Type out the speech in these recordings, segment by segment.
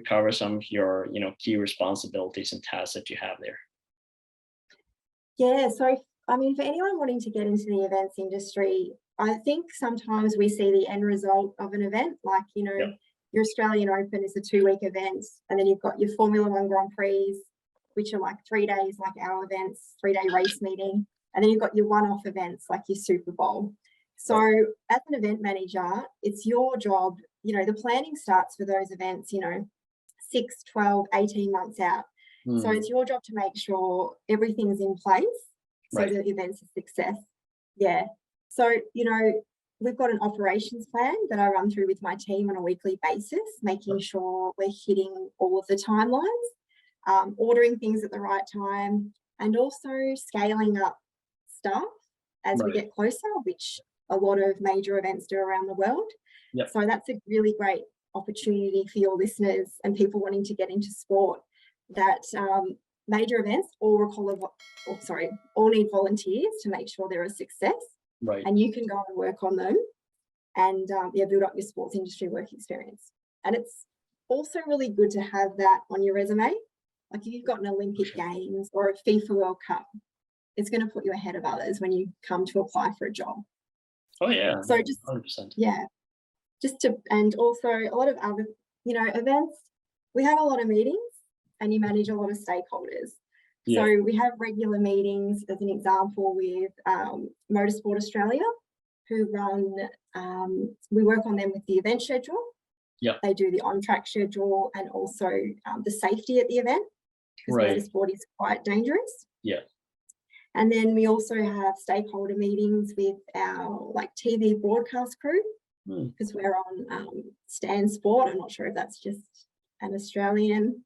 cover some of your, key responsibilities and tasks that you have there? Yeah, so I mean, for anyone wanting to get into the events industry, I think sometimes we see the end result of an event, like, Yeah. your Australian Open is a 2-week event, and then you've got your Formula One Grand Prix, which are like 3 days, like our events, 3-day race meeting, and then you've got your one-off events like your Super Bowl. So Right. as an event manager, it's your job, the planning starts for those events, 6, 12, 18 months out. So Mm, it's your job to make sure everything's in place so right. that the event's a success. Yeah. So, we've got an operations plan that I run through with my team on a weekly basis, making sure we're hitting all of the timelines, ordering things at the right time, and also scaling up staff as we Right. get closer, which a lot of major events do around the world. Yep. So that's a really great opportunity for your listeners and people wanting to get into sport, that major events all need volunteers to make sure they're a success, Right. and you can go and work on them and build up your sports industry work experience. And it's also really good to have that on your resume. Like if you've got an Olympic Sure. Games or a FIFA World Cup, it's going to put you ahead of others when you come to apply for a job. Oh yeah. So just 100%. yeah, and also a lot of other, events, we have a lot of meetings and you manage a lot of stakeholders. So Yeah. we have regular meetings, as an example, with Motorsport Australia, who run, we work on them with the event schedule. Yeah. They do the on-track schedule and also the safety at the event, because Right. motorsport is quite dangerous. Yeah. And then we also have stakeholder meetings with our TV broadcast crew, Mm. because we're on Stan Sport. I'm not sure if that's just an Australian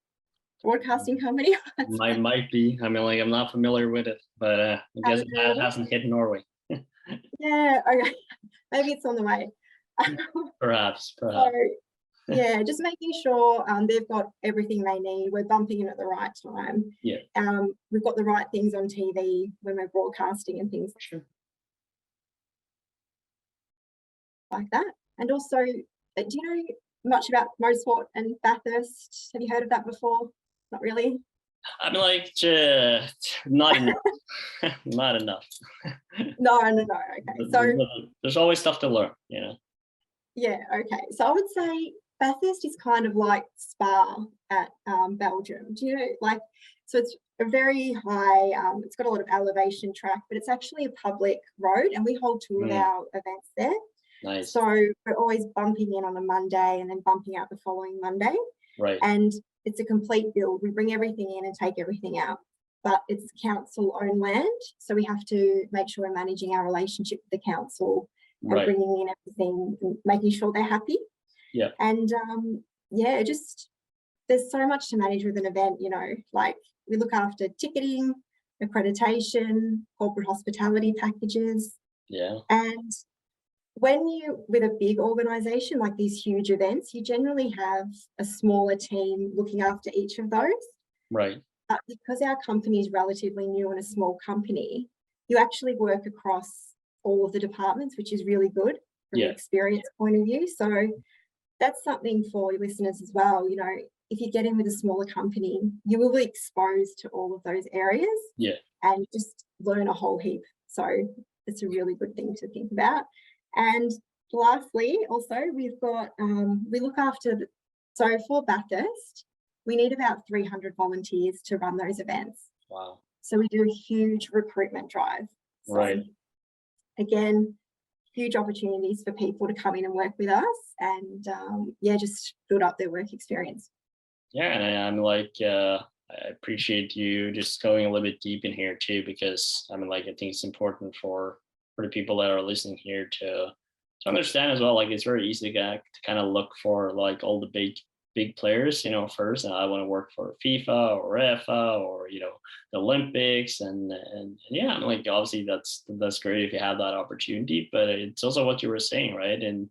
broadcasting company. Might be. I mean, I'm not familiar with it, but I guess Haven't heard of it it? hasn't hit Norway. Yeah, okay. Maybe it's on the way. Perhaps. So yeah, just making sure they've got everything they need. We're bumping in at the right time. Yeah. We've got the right things on TV when we're broadcasting and things Sure. like that. And also, do you know much about motorsport and Bathurst? Have you heard of that before? Not really. I mean, not enough. Not enough. No. Okay. So There's always stuff to learn, yeah, okay. So I would say Bathurst is kind of like Spa at Belgium. Do you know, so it's a very high, it's got a lot of elevation track, but it's actually a public road, and we hold two of Mm, our events there. nice. So we're always bumping in on a Monday and then bumping out the following Monday. Right. And it's a complete build. We bring everything in and take everything out, but it's council-owned land. So we have to make sure we're managing our relationship with the council and Right. bringing in everything and making sure they're happy. Yeah. And just there's so much to manage with an event, we look after ticketing, accreditation, corporate hospitality packages. Yeah. And when you, with a big organization like these huge events, you generally have a smaller team looking after each of those. Right. But because our company is relatively new and a small company, you actually work across all of the departments, which is really good from an experience point of view. So that's something for your listeners as well. If you get in with a smaller company, you will be exposed to all of those areas and just learn a whole heap. So it's a really good thing to think about. And lastly, also, we've got, we look after, so for Bathurst, we need about 300 volunteers to run those events. Wow. So we do a huge recruitment drive. So Right. again, huge opportunities for people to come in and work with us and just build up their work experience. Yeah, and I appreciate you just going a little bit deep in here too, because I think it's important for the people that are listening here to understand as well. It's very easy to kind of look for all the big players, first. And I want to work for FIFA or UEFA or the Olympics, and yeah, obviously that's great if you have that opportunity, but it's also what you were saying, right? And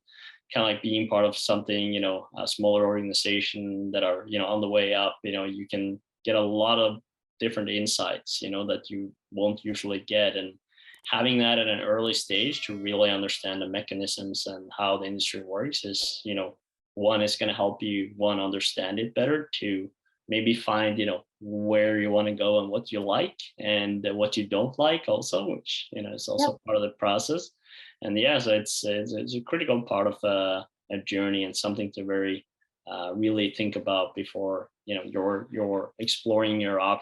kind of being part of something, a smaller organization that are on the way up. You can get a lot of different insights, that you won't usually get, and having that at an early stage to really understand the mechanisms and how the industry works is one is going to help you one understand it better, to maybe find, where you want to go and what you like and what you don't like also, which, is Yep. also part of the process. And yeah, so it's a critical part of a journey, and something to very really think about before, you're exploring your options